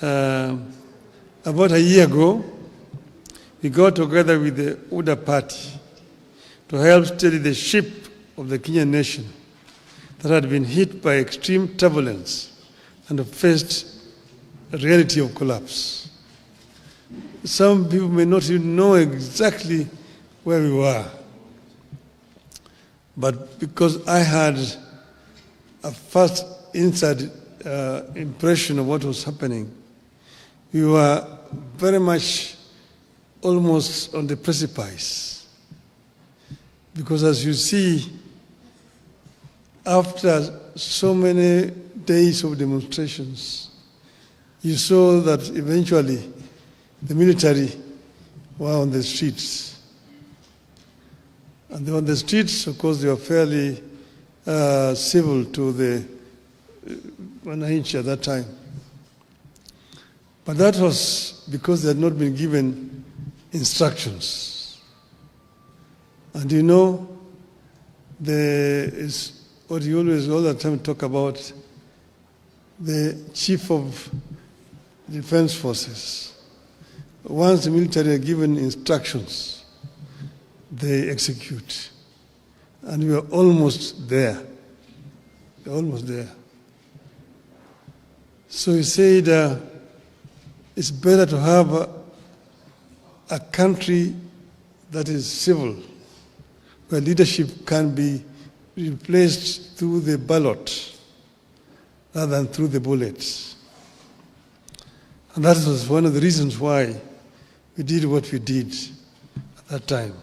about a year ago, we got together with the UDA party to help steady the ship of the Kenyan nation that had been hit by extreme turbulence and faced a reality of collapse. Some people may not even know exactly where we were. But because I had a first inside impression of what was happening, we were very much almost on the precipice. Because as you see, after so many days of demonstrations, you saw that eventually the military were on the streets. And they were on the streets, of course, they were fairly civil to the wananchi at that time. But that was because they had not been given instructions. And you know, there is what you always all the time talk about, the chief of defense forces. Once the military are given instructions, they execute. And we are almost there. We're almost there. So he said it's better to have a country that is civil, where leadership can be replaced through the ballot rather than through the bullets. And that was one of the reasons why we did what we did at that time.